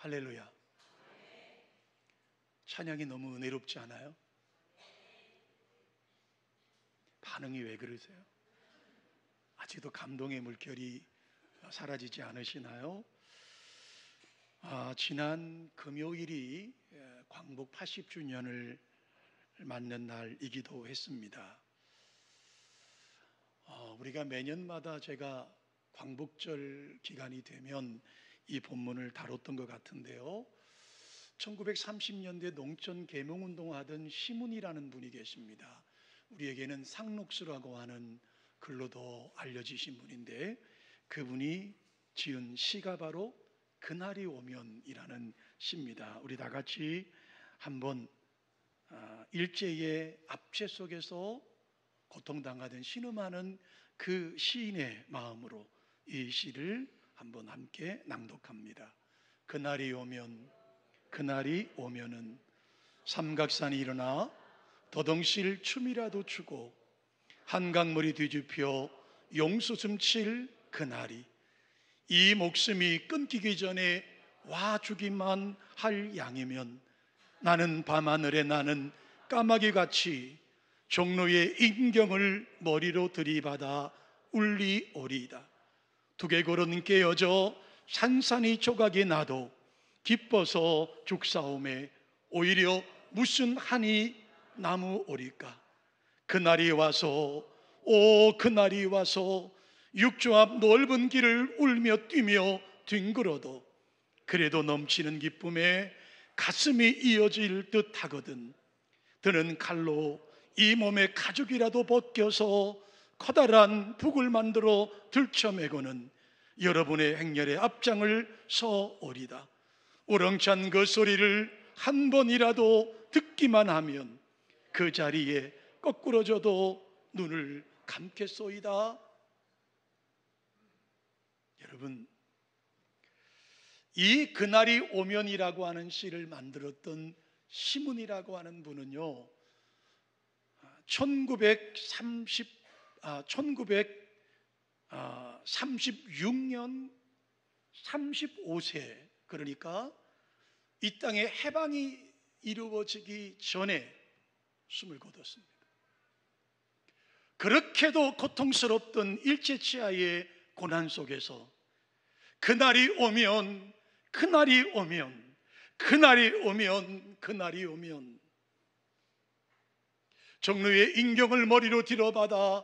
할렐루야. 찬양이 너무 은혜롭지 않아요? 반응이 왜 그러세요? 아직도 감동의 물결이 사라지지 않으시나요? 지난 금요일이 광복 80주년을 맞는 날이기도 했습니다. 우리가 매년마다 제가 광복절 기간이 되면 이 본문을 다뤘던 것 같은데요, 1930년대 농촌 계몽운동 하던 시문이라는 분이 계십니다. 우리에게는 상록수라고 하는 글로도 알려지신 분인데, 그분이 지은 시가 바로 그날이 오면이라는 시입니다. 우리 다 같이 한번 일제의 압제 속에서 고통당하던 신음하는 그 시인의 마음으로 이 시를 한번 함께 낭독합니다. 그날이 오면, 그날이 오면은 삼각산이 일어나 더덩실 춤이라도 추고 한강물이 뒤집혀 용수숨 칠 그날이, 이 목숨이 끊기기 전에 와주기만 할 양이면 나는 밤하늘에 나는 까마귀같이 종로의 인경을 머리로 들이받아 울리오리이다. 두개골은 깨어져 산산이 조각이 나도 기뻐서 죽사오매 오히려 무슨 한이 남으오리까. 그날이 와서, 오 그날이 와서 육조 앞 넓은 길을 울며 뛰며 뒹굴어도 그래도 넘치는 기쁨에 가슴이 이어질 듯 하거든. 드는 칼로 이 몸의 가죽이라도 벗겨서 커다란 북을 만들어 들쳐매고는 여러분의 행렬의 앞장을 서오리다. 우렁찬 그 소리를 한 번이라도 듣기만 하면 그 자리에 거꾸러져도 눈을 감겠소이다. 여러분, 이 그날이 오면이라고 하는 시를 만들었던 시문이라고 하는 분은요, 1936년 35세, 그러니까 이 땅에 해방이 이루어지기 전에 숨을 거뒀습니다. 그렇게도 고통스럽던 일제치하의 고난 속에서 그날이 오면, 그날이 오면, 그날이 오면, 그날이 오면 종로의 인경을 머리로 들어받아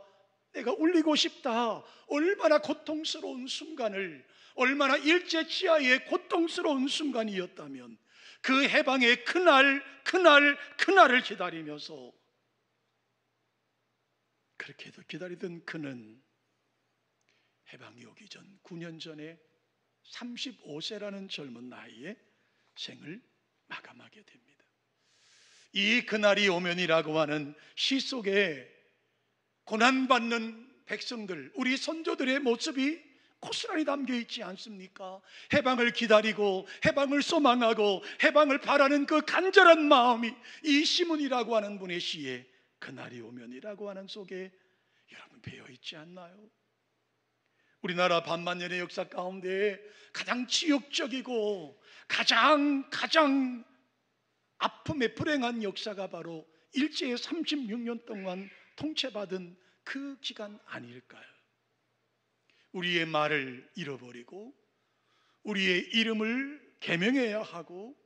내가 울리고 싶다. 얼마나 고통스러운 순간을, 얼마나 일제치하의 고통스러운 순간이었다면 그 해방의 그날, 그날, 그날을 기다리면서, 그렇게도 기다리던 그는 해방이 오기 전 9년 전에 35세라는 젊은 나이에 생을 마감하게 됩니다. 이 그날이 오면이라고 하는 시 속에 고난받는 백성들, 우리 선조들의 모습이 고스란히 담겨 있지 않습니까? 해방을 기다리고 해방을 소망하고 해방을 바라는 그 간절한 마음이 이 시문이라고 하는 분의 시에 그날이 오면이라고 하는 속에 여러분 배어 있지 않나요? 우리나라 반만년의 역사 가운데 가장 치욕적이고 가장 아픔에 불행한 역사가 바로 일제의 36년 동안 통치받은 그 기간 아닐까요? 우리의 말을 잃어버리고 우리의 이름을 개명해야 하고,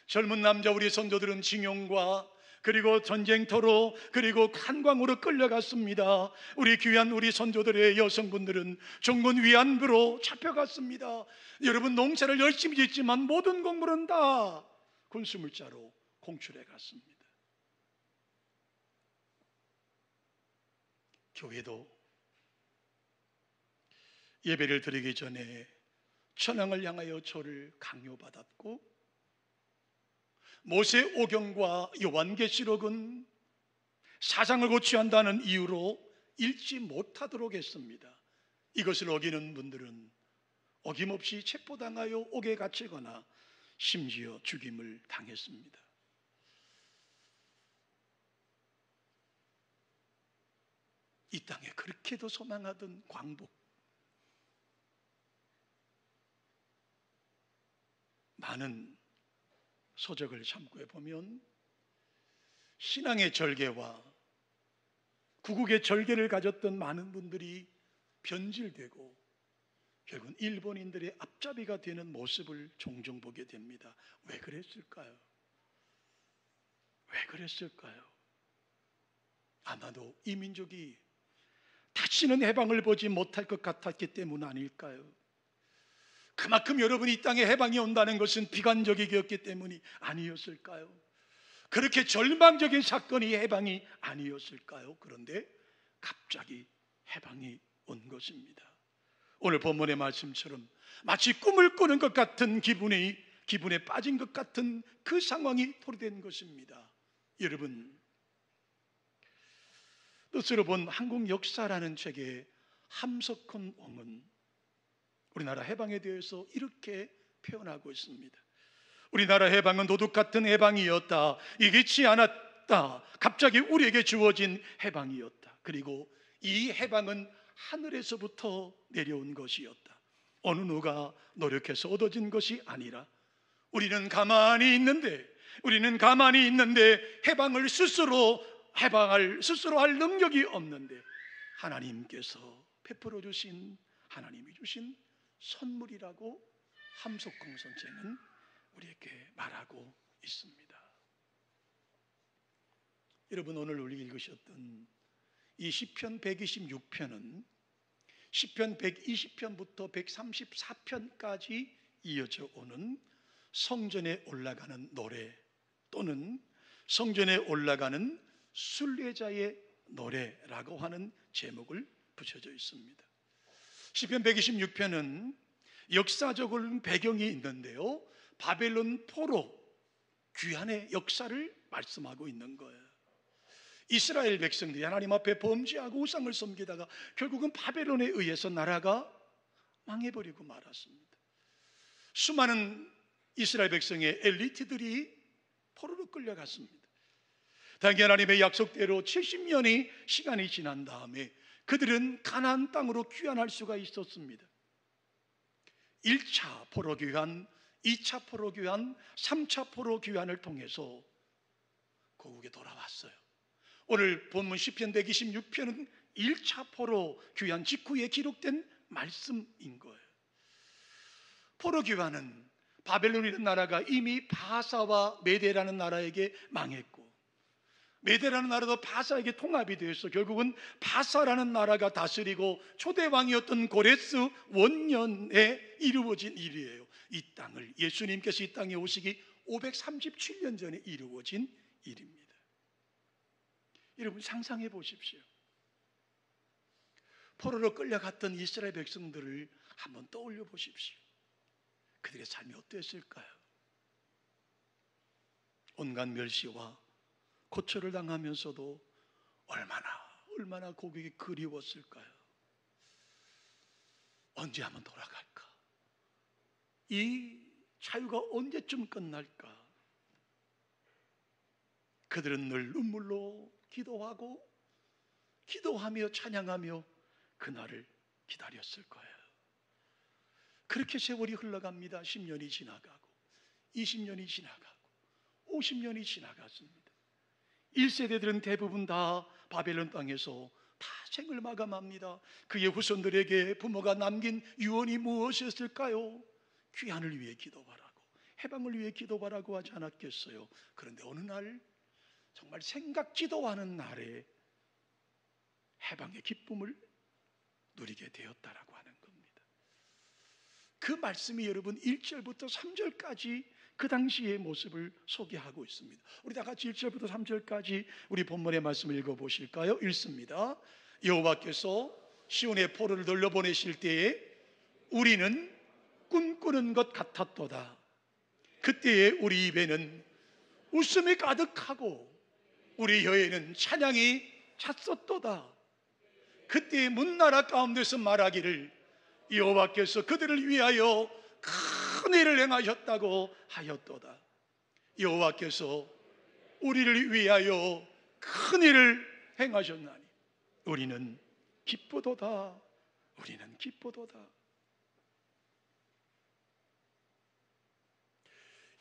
젊은 남자 우리 선조들은 징용과 그리고 전쟁터로 그리고 한광으로 끌려갔습니다. 우리 귀한 우리 선조들의 여성분들은 종군 위안부로 잡혀갔습니다. 여러분, 농사를 열심히 짓지만 모든 곡물은 다 군수물자로 공출해 갔습니다. 교회도 예배를 드리기 전에 천황을 향하여 절을 강요받았고, 모세오경과 요한계시록은 사상을 고취한다는 이유로 읽지 못하도록 했습니다. 이것을 어기는 분들은 어김없이 체포당하여 옥에 갇히거나 심지어 죽임을 당했습니다. 이 땅에 그렇게도 소망하던 광복, 많은 서적을 참고해 보면 신앙의 절개와 구국의 절개를 가졌던 많은 분들이 변질되고 결국은 일본인들의 앞잡이가 되는 모습을 종종 보게 됩니다. 왜 그랬을까요? 왜 그랬을까요? 아마도 이 민족이 다시는 해방을 보지 못할 것 같았기 때문 아닐까요? 그만큼 여러분이 이 땅에 해방이 온다는 것은 비관적이었기 때문이 아니었을까요? 그렇게 절망적인 사건이 해방이 아니었을까요? 그런데 갑자기 해방이 온 것입니다. 오늘 본문의 말씀처럼 마치 꿈을 꾸는 것 같은 기분에 빠진 것 같은 그 상황이 토로된 것입니다. 여러분, 뜻으로 본 한국 역사라는 책의 함석헌 왕은 우리나라 해방에 대해서 이렇게 표현하고 있습니다. 우리나라 해방은 도둑 같은 해방이었다. 예기치 않았다. 갑자기 우리에게 주어진 해방이었다. 그리고 이 해방은 하늘에서부터 내려온 것이었다. 어느 누가 노력해서 얻어진 것이 아니라 우리는 가만히 있는데 해방을 스스로 할 능력이 없는데 하나님께서 베풀어 주신, 하나님이 주신 선물이라고 함석헌 선생은 우리에게 말하고 있습니다. 여러분, 오늘 우리 읽으셨던 이 시편 126편은 시편 120편부터 134편까지 이어져 오는 성전에 올라가는 노래 또는 성전에 올라가는 순례자의 노래라고 하는 제목을 붙여져 있습니다. 시편 126편은 역사적인 배경이 있는데요, 바벨론 포로 귀환의 역사를 말씀하고 있는 거예요. 이스라엘 백성들이 하나님 앞에 범죄하고 우상을 섬기다가 결국은 바벨론에 의해서 나라가 망해버리고 말았습니다. 수많은 이스라엘 백성의 엘리트들이 포로로 끌려갔습니다. 당연히 하나님의 약속대로 70년이 시간이 지난 다음에 그들은 가나안 땅으로 귀환할 수가 있었습니다. 1차 포로 귀환, 2차 포로 귀환, 3차 포로 귀환을 통해서 고국에 돌아왔어요. 오늘 본문 시편 126편은 1차 포로 귀환 직후에 기록된 말씀인 거예요. 포로 귀환은 바벨론이라는 나라가 이미 바사와 메대라는 나라에게 망했고 메대라는 나라도 바사에게 통합이 되어서 결국은 바사라는 나라가 다스리고 초대 왕이었던 고레스 원년에 이루어진 일이에요. 이 땅을 예수님께서 이 땅에 오시기 537년 전에 이루어진 일입니다. 여러분, 상상해 보십시오. 포로로 끌려갔던 이스라엘 백성들을 한번 떠올려 보십시오. 그들의 삶이 어땠을까요? 온갖 멸시와 고초를 당하면서도 얼마나 고국이 그리웠을까요? 언제 한번 돌아갈까? 이 자유가 언제쯤 끝날까? 그들은 늘 눈물로 기도하며 찬양하며 그날을 기다렸을 거예요. 그렇게 세월이 흘러갑니다. 10년이 지나가고 20년이 지나가고 50년이 지나갔습니다. 1세대들은 대부분 다 바벨론 땅에서 다 생을 마감합니다. 그의 후손들에게 부모가 남긴 유언이 무엇이었을까요? 귀환을 위해 기도하라고, 해방을 위해 기도하라고 하지 않았겠어요? 그런데 어느 날 정말 생각지도 않은 날에 해방의 기쁨을 누리게 되었다라고 하는 겁니다. 그 말씀이 여러분 1절부터 3절까지 그 당시의 모습을 소개하고 있습니다. 우리 다 같이 1절부터 3절까지 우리 본문의 말씀을 읽어보실까요? 읽습니다. 여호와께서 시온의 포로를 돌려보내실 때에 우리는 꿈꾸는 것 같았도다. 그때에 우리 입에는 웃음이 가득하고 우리 혀에는 찬양이 찼었도다. 그때 문나라 가운데서 말하기를 여호와께서 그들을 위하여 큰 일을 행하셨다고 하였도다. 여호와께서 우리를 위하여 큰 일을 행하셨나니 우리는 기쁘도다. 우리는 기쁘도다.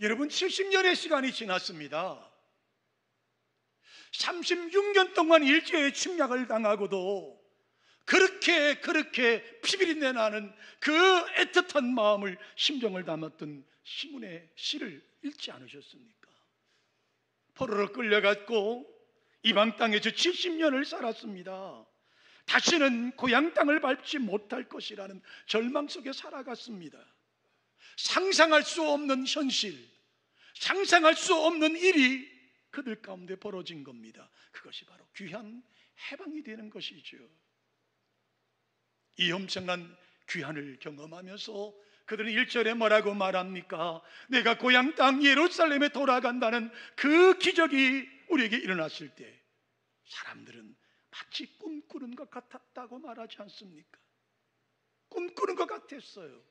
여러분, 70년의 시간이 지났습니다. 36년 동안 일제의 침략을 당하고도 그렇게 피비린내 나는 그 애틋한 마음을, 심정을 담았던 시문의 시를 읽지 않으셨습니까? 포로로 끌려갔고 이방 땅에서 70년을 살았습니다. 다시는 고향 땅을 밟지 못할 것이라는 절망 속에 살아갔습니다. 상상할 수 없는 현실, 상상할 수 없는 일이 그들 가운데 벌어진 겁니다. 그것이 바로 귀한 해방이 되는 것이죠. 이 엄청난 귀환을 경험하면서 그들은 1절에 뭐라고 말합니까? 내가 고향 땅 예루살렘에 돌아간다는 그 기적이 우리에게 일어났을 때 사람들은 마치 꿈꾸는 것 같았다고 말하지 않습니까? 꿈꾸는 것 같았어요.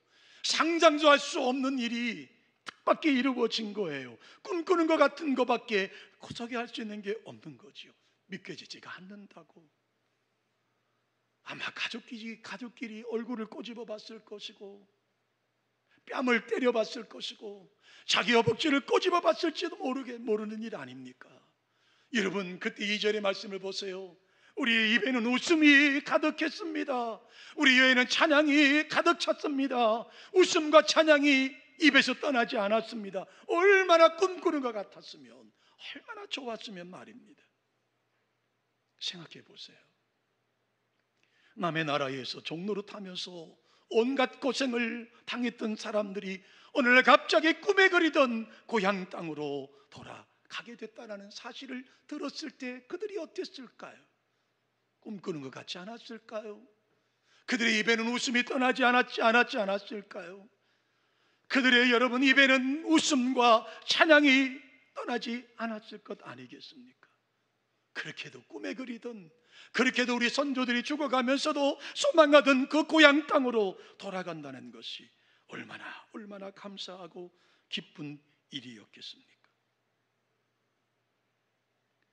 상상도 할 수 없는 일이 뜻밖의 이루어진 거예요. 꿈꾸는 것 같은 것밖에 구석에 할 수 있는 게 없는 거죠. 믿겨지지가 않는다고. 아마 가족끼리 얼굴을 꼬집어 봤을 것이고, 뺨을 때려 봤을 것이고, 자기 허벅지를 꼬집어 봤을지도 모르는 일 아닙니까? 여러분, 그때 2절의 말씀을 보세요. 우리의 입에는 웃음이 가득했습니다. 우리의 입에는 찬양이 가득 찼습니다. 웃음과 찬양이 입에서 떠나지 않았습니다. 얼마나 꿈꾸는 것 같았으면, 얼마나 좋았으면 말입니다. 생각해 보세요. 남의 나라에서 종로를 타면서 온갖 고생을 당했던 사람들이 오늘날 갑자기 꿈에 그리던 고향 땅으로 돌아가게 됐다는 사실을 들었을 때 그들이 어땠을까요? 꿈꾸는 것 같지 않았을까요? 그들의 입에는 웃음이 떠나지 않았을까요? 그들의 여러분 입에는 웃음과 찬양이 떠나지 않았을 것 아니겠습니까? 그렇게도 꿈에 그리던, 그렇게도 우리 선조들이 죽어가면서도 소망하던 그 고향 땅으로 돌아간다는 것이 얼마나 감사하고 기쁜 일이었겠습니까?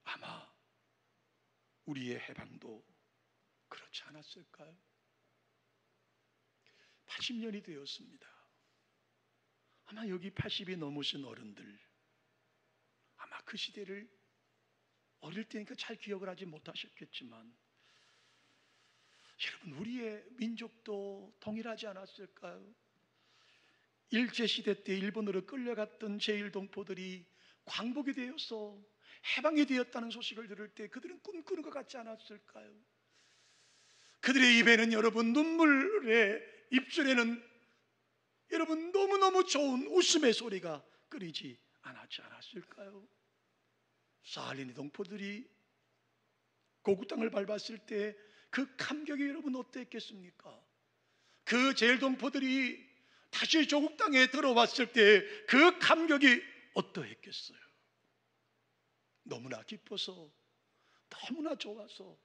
아마 우리의 해방도 그렇지 않았을까요? 80년이 되었습니다. 아마 여기 80이 넘으신 어른들, 아마 그 시대를 어릴 때니까 잘 기억을 하지 못하셨겠지만, 여러분, 우리의 민족도 동일하지 않았을까요? 일제시대 때 일본으로 끌려갔던 제1동포들이 광복이 되어서 해방이 되었다는 소식을 들을 때 그들은 꿈꾸는 것 같지 않았을까요? 그들의 입에는 여러분, 눈물의 입술에는 여러분 너무너무 좋은 웃음의 소리가 끊이지 않았을까요? 사할린의 동포들이 고국 땅을 밟았을 때 그 감격이 여러분 어땠겠습니까? 그 제1동포들이 다시 조국 땅에 들어왔을 때 그 감격이 어떠했겠어요? 너무나 기뻐서, 너무나 좋아서,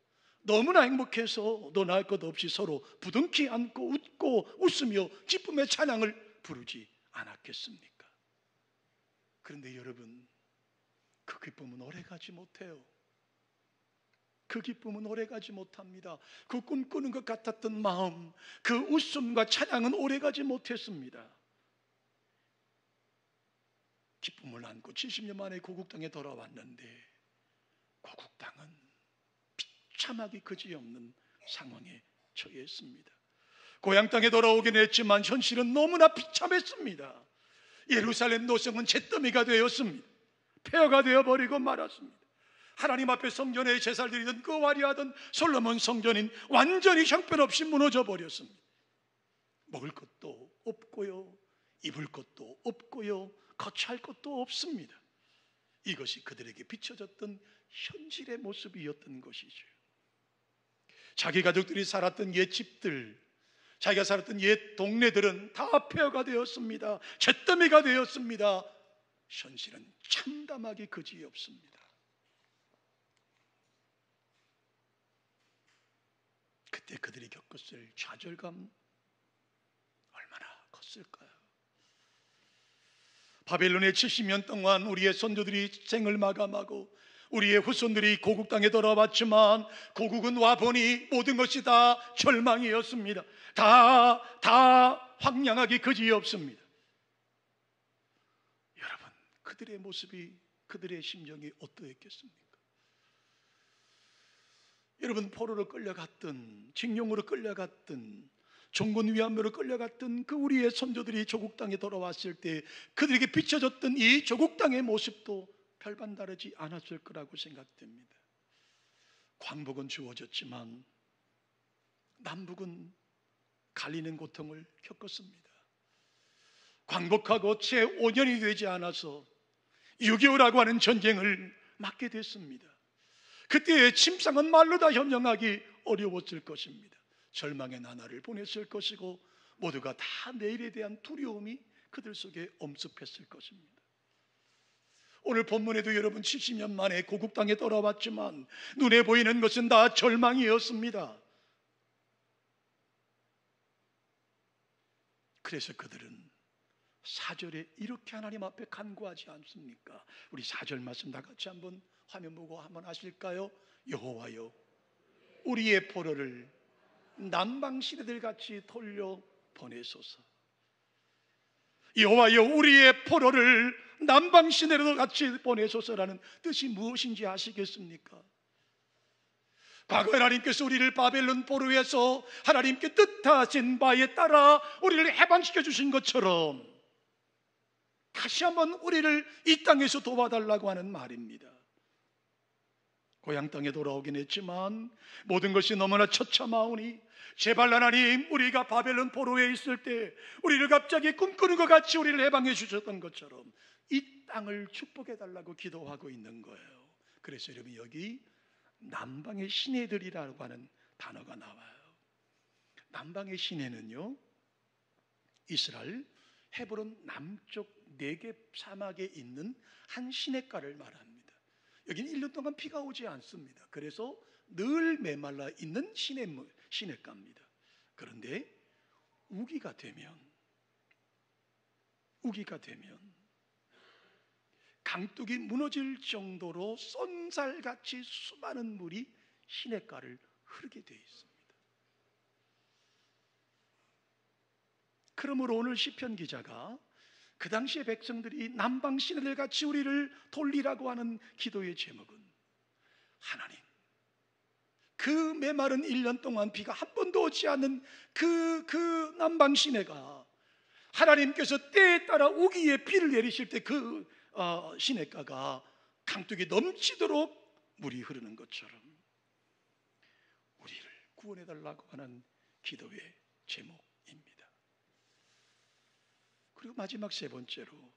너무나 행복해서 너나 할 것 없이 서로 부둥키 안고 웃고 웃으며 기쁨의 찬양을 부르지 않았겠습니까? 그런데 여러분, 그 기쁨은 오래가지 못해요. 그 기쁨은 오래가지 못합니다. 그 꿈꾸는 것 같았던 마음, 그 웃음과 찬양은 오래가지 못했습니다. 기쁨을 안고 70년 만에 고국 땅에 돌아왔는데 고국 땅은 비참하기 그지없는 상황에 처했습니다. 고향 땅에 돌아오긴 했지만 현실은 너무나 비참했습니다. 예루살렘 노성은 잿더미가 되었습니다. 폐허가 되어버리고 말았습니다. 하나님 앞에 성전에 제사를 드리던 그 화려하던 솔로몬 성전인 완전히 형편없이 무너져 버렸습니다. 먹을 것도 없고요, 입을 것도 없고요, 거처할 것도 없습니다. 이것이 그들에게 비춰졌던 현실의 모습이었던 것이죠. 자기 가족들이 살았던 옛 집들, 자기가 살았던 옛 동네들은 다 폐허가 되었습니다. 잿더미가 되었습니다. 현실은 참담하기 그지없습니다. 그때 그들이 겪었을 좌절감 얼마나 컸을까요? 바벨론의 70년 동안 우리의 선조들이 생을 마감하고 우리의 후손들이 고국 땅에 돌아왔지만 고국은 와보니 모든 것이 다 절망이었습니다. 다 황량하기 그지없습니다. 여러분, 그들의 모습이, 그들의 심정이 어떠했겠습니까? 여러분, 포로로 끌려갔든 징용으로 끌려갔든 종군 위안부로 끌려갔던 그 우리의 선조들이 조국 땅에 돌아왔을 때 그들에게 비춰졌던 이 조국 땅의 모습도 별반 다르지 않았을 거라고 생각됩니다. 광복은 주어졌지만 남북은 갈리는 고통을 겪었습니다. 광복하고 채 5년이 되지 않아서 6.25라고 하는 전쟁을 맞게 됐습니다. 그때의 침상은 말로 다 형용하기 어려웠을 것입니다. 절망의 나날을 보냈을 것이고 모두가 다 내일에 대한 두려움이 그들 속에 엄습했을 것입니다. 오늘 본문에도 여러분 70년 만에 고국 땅에 돌아왔지만 눈에 보이는 것은 다 절망이었습니다. 그래서 그들은 4절에 이렇게 하나님 앞에 간구하지 않습니까? 우리 4절 말씀 다 같이 한번 화면 보고 한번 하실까요? 여호와여, 우리의 포로를 남방 시내들 같이 돌려 보내소서. 여호와여, 우리의 포로를 남방 시내로 같이 보내소서라는 뜻이 무엇인지 아시겠습니까? 과거 하나님께서 우리를 바벨론 포로에서 하나님께 뜻하신 바에 따라 우리를 해방시켜 주신 것처럼 다시 한번 우리를 이 땅에서 도와달라고 하는 말입니다. 고향 땅에 돌아오긴 했지만 모든 것이 너무나 처참하오니 제발 하나님, 우리가 바벨론 포로에 있을 때 우리를 갑자기 꿈꾸는 것 같이 우리를 해방해 주셨던 것처럼 이 땅을 축복해 달라고 기도하고 있는 거예요. 그래서 여러분, 여기 남방의 시내들이라고 하는 단어가 나와요. 남방의 시내는요, 이스라엘 헤브론 남쪽 네겝 사막에 있는 한 시냇가를 말합니다. 여기는 1년 동안 비가 오지 않습니다. 그래서 늘 메말라 있는 시냇가입니다. 그런데 우기가 되면 강둑이 무너질 정도로 쏜살같이 수많은 물이 시냇가를 흐르게 되어 있습니다. 그러므로 오늘 시편 기자가 그 당시의 백성들이 남방 시내들 같이 우리를 돌리라고 하는 기도의 제목은, 하나님, 그 메마른 1년 동안 비가 한 번도 오지 않는 그 남방 시내가 하나님께서 때에 따라 우기에 비를 내리실 때 그 시냇가가 강둑이 넘치도록 물이 흐르는 것처럼 우리를 구원해달라고 하는 기도의 제목입니다. 그리고 마지막 세 번째로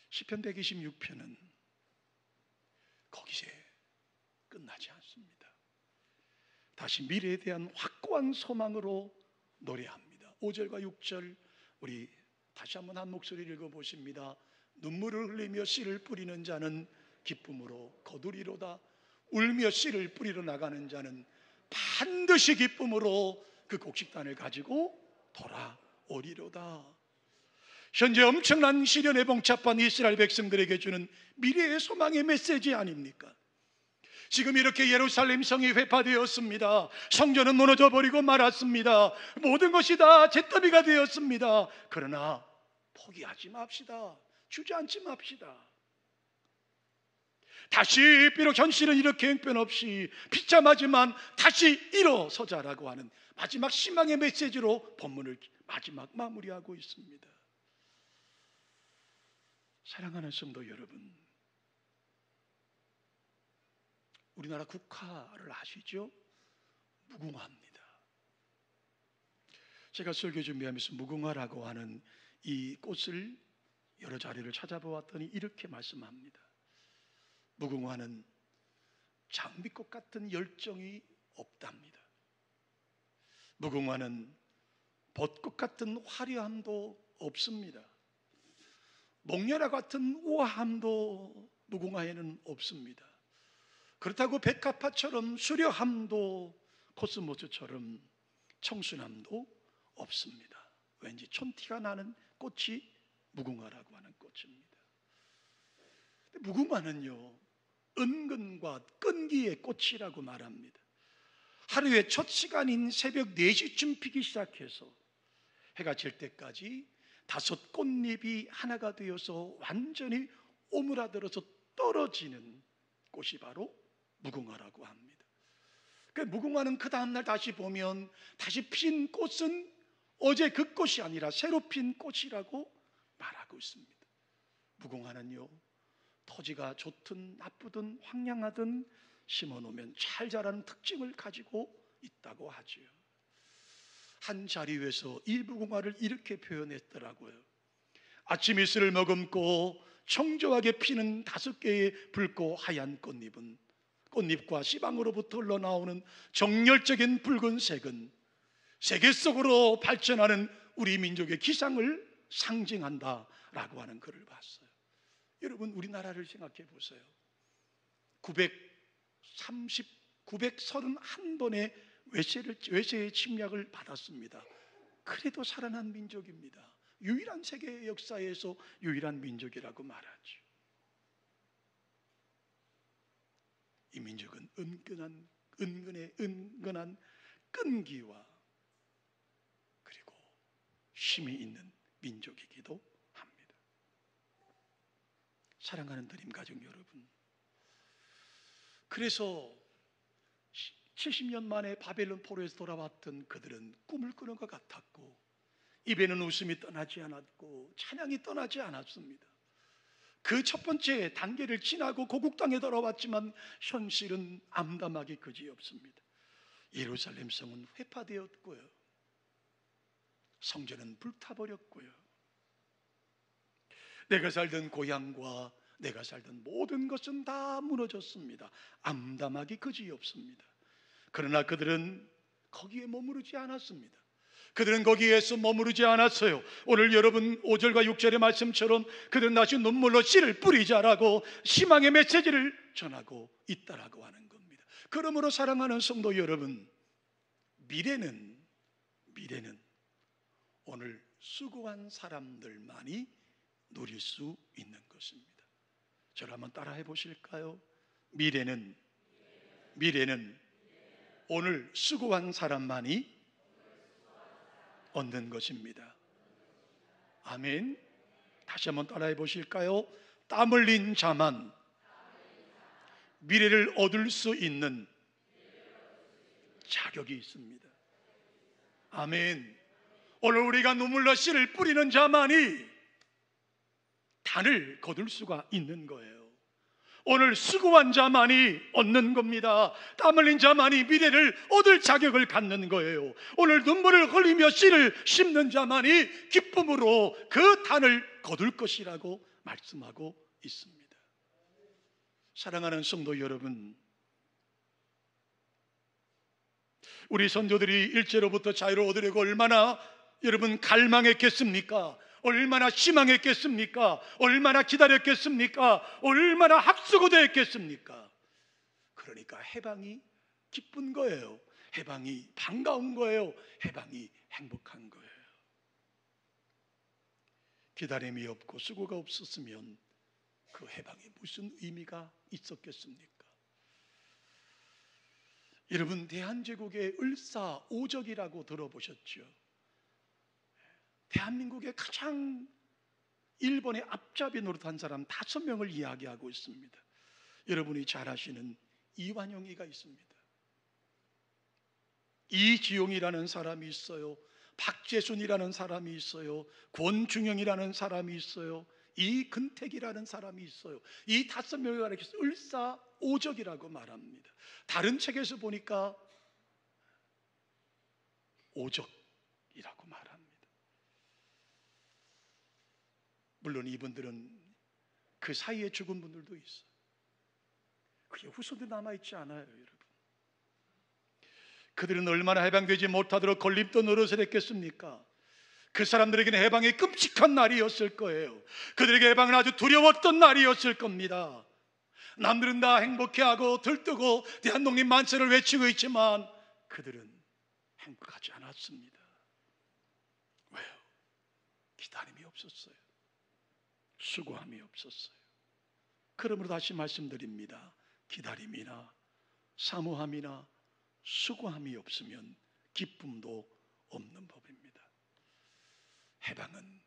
시편 126편은 거기서 끝나지 않습니다. 다시 미래에 대한 확고한 소망으로 노래합니다. 5절과 6절 우리 다시 한번 한 목소리를 읽어보십니다. 눈물을 흘리며 씨를 뿌리는 자는 기쁨으로 거두리로다. 울며 씨를 뿌리러 나가는 자는 반드시 기쁨으로 그 곡식단을 가지고 돌아오리로다. 현재 엄청난 시련에 봉착한 이스라엘 백성들에게 주는 미래의 소망의 메시지 아닙니까? 지금 이렇게 예루살렘 성이 회파되었습니다. 성전은 무너져 버리고 말았습니다. 모든 것이 다 잿더미가 되었습니다. 그러나 포기하지 맙시다. 주저앉지 맙시다. 다시 비록 현실은 이렇게 형편없이 비참하지만 다시 일어서자라고 하는 마지막 희망의 메시지로 본문을 마지막 마무리하고 있습니다. 사랑하는 성도 여러분, 우리나라 국화를 아시죠? 무궁화입니다. 제가 설교 준비하면서 무궁화라고 하는 이 꽃을 여러 자료를 찾아보았더니 이렇게 말씀합니다. 무궁화는 장미꽃 같은 열정이 없답니다. 무궁화는 벚꽃 같은 화려함도 없습니다. 목련화 같은 우아함도 무궁화에는 없습니다. 그렇다고 백합화처럼 수려함도 코스모스처럼 청순함도 없습니다. 왠지 촌티가 나는 꽃이 무궁화라고 하는 꽃입니다. 무궁화는요, 은근과 끈기의 꽃이라고 말합니다. 하루의 첫 시간인 새벽 4시쯤 피기 시작해서 해가 질 때까지 다섯 꽃잎이 하나가 되어서 완전히 오므라들어서 떨어지는 꽃이 바로 무궁화라고 합니다. 그 무궁화는 그 다음날 다시 보면 다시 핀 꽃은 어제 그 꽃이 아니라 새로 핀 꽃이라고 말하고 있습니다. 무궁화는요, 토지가 좋든 나쁘든 황량하든 심어놓으면 잘 자라는 특징을 가지고 있다고 하죠. 한 자리에서 이 무궁화를 이렇게 표현했더라고요. 아침 이슬을 머금고 청조하게 피는 5개의 붉고 하얀 꽃잎은, 꽃잎과 씨방으로부터 흘러나오는 정열적인 붉은색은 세계 속으로 발전하는 우리 민족의 기상을 상징한다라고 하는 글을 봤어요. 여러분, 우리나라를 생각해 보세요. 931번의 외세의 침략을 받았습니다. 그래도 살아난 민족입니다. 유일한 세계 역사에서 유일한 민족이라고 말하죠. 이 민족은 은근한 끈기와 그리고 힘이 있는 민족이기도 합니다. 사랑하는 드림 가족 여러분, 그래서 70년 만에 바벨론 포로에서 돌아왔던 그들은 꿈을 꾸는 것 같았고, 입에는 웃음이 떠나지 않았고 찬양이 떠나지 않았습니다. 그 첫 번째 단계를 지나고 고국 땅에 돌아왔지만 현실은 암담하기 그지없습니다. 예루살렘 성은 회파되었고요, 성전은 불타버렸고요, 내가 살던 고향과 내가 살던 모든 것은 다 무너졌습니다. 암담하기 그지없습니다. 그러나 그들은 거기에 머무르지 않았습니다. 그들은 거기에서 머무르지 않았어요. 오늘 여러분 5절과 6절의 말씀처럼 그들은 다시 눈물로 씨를 뿌리자라고 희망의 메시지를 전하고 있다라고 하는 겁니다. 그러므로 사랑하는 성도 여러분, 미래는 오늘 수고한 사람들만이 누릴 수 있는 것입니다. 저를 한번 따라해 보실까요? 미래는 오늘 수고한 사람만이 얻는 것입니다. 아멘. 다시 한번 따라해 보실까요? 땀 흘린 자만 미래를 얻을 수 있는 자격이 있습니다. 아멘. 오늘 우리가 눈물로 씨를 뿌리는 자만이 단을 거둘 수가 있는 거예요. 오늘 수고한 자만이 얻는 겁니다. 땀 흘린 자만이 미래를 얻을 자격을 갖는 거예요. 오늘 눈물을 흘리며 씨를 심는 자만이 기쁨으로 그 단을 거둘 것이라고 말씀하고 있습니다. 사랑하는 성도 여러분, 우리 선조들이 일제로부터 자유를 얻으려고 얼마나 여러분 갈망했겠습니까? 얼마나 희망했겠습니까? 얼마나 기다렸겠습니까? 얼마나 합수고대했겠습니까? 그러니까 해방이 기쁜 거예요. 해방이 반가운 거예요. 해방이 행복한 거예요. 기다림이 없고 수고가 없었으면 그 해방이 무슨 의미가 있었겠습니까? 여러분, 대한제국의 을사오적이라고 들어보셨죠? 대한민국의 가장 일본의 앞잡이 노릇한 사람 5명을 이야기하고 있습니다. 여러분이 잘 아시는 이완용이가 있습니다. 이지용이라는 사람이 있어요. 박재순이라는 사람이 있어요. 권중영이라는 사람이 있어요. 이근택이라는 사람이 있어요. 이 5명을 가리켜서 을사오적이라고 말합니다. 다른 책에서 보니까 오적이라고 말합니다. 물론 이분들은 그 사이에 죽은 분들도 있어요. 그게 후손도 남아있지 않아요, 여러분. 그들은 얼마나 해방되지 못하도록 걸림돌 노릇을 했겠습니까? 그 사람들에게는 해방이 끔찍한 날이었을 거예요. 그들에게 해방은 아주 두려웠던 날이었을 겁니다. 남들은 다 행복해하고 들뜨고 대한독립 만세를 외치고 있지만 그들은 행복하지 않았습니다. 왜요? 기다림이 없었어요. 수고함이 없었어요. 그러므로 다시 말씀드립니다. 기다림이나 사모함이나 수고함이 없으면 기쁨도 없는 법입니다. 해방은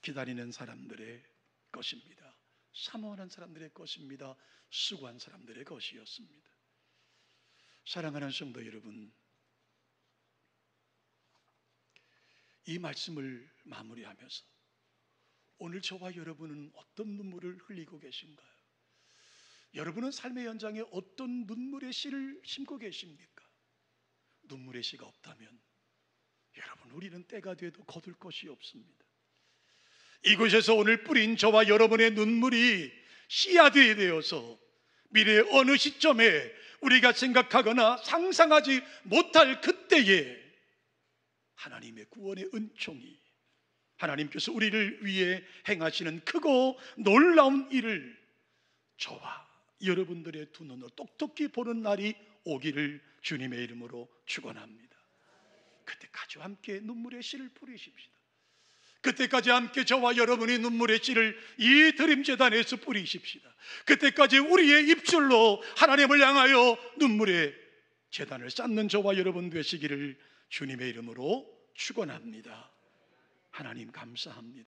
기다리는 사람들의 것입니다. 사모하는 사람들의 것입니다. 수고한 사람들의 것이었습니다. 사랑하는 성도 여러분, 이 말씀을 마무리하면서 오늘 저와 여러분은 어떤 눈물을 흘리고 계신가요? 여러분은 삶의 현장에 어떤 눈물의 씨를 심고 계십니까? 눈물의 씨가 없다면 여러분, 우리는 때가 돼도 거둘 것이 없습니다. 이곳에서 오늘 뿌린 저와 여러분의 눈물이 씨앗이 되어서 미래의 어느 시점에 우리가 생각하거나 상상하지 못할 그때에 하나님의 구원의 은총이, 하나님께서 우리를 위해 행하시는 크고 놀라운 일을 저와 여러분들의 두 눈으로 똑똑히 보는 날이 오기를 주님의 이름으로 축원합니다. 그때까지 함께 눈물의 씨를 뿌리십시다. 그때까지 함께 저와 여러분이 눈물의 씨를 이 드림재단에서 뿌리십시다. 그때까지 우리의 입술로 하나님을 향하여 눈물의 재단을 쌓는 저와 여러분 되시기를 주님의 이름으로 축원합니다. 하나님 감사합니다.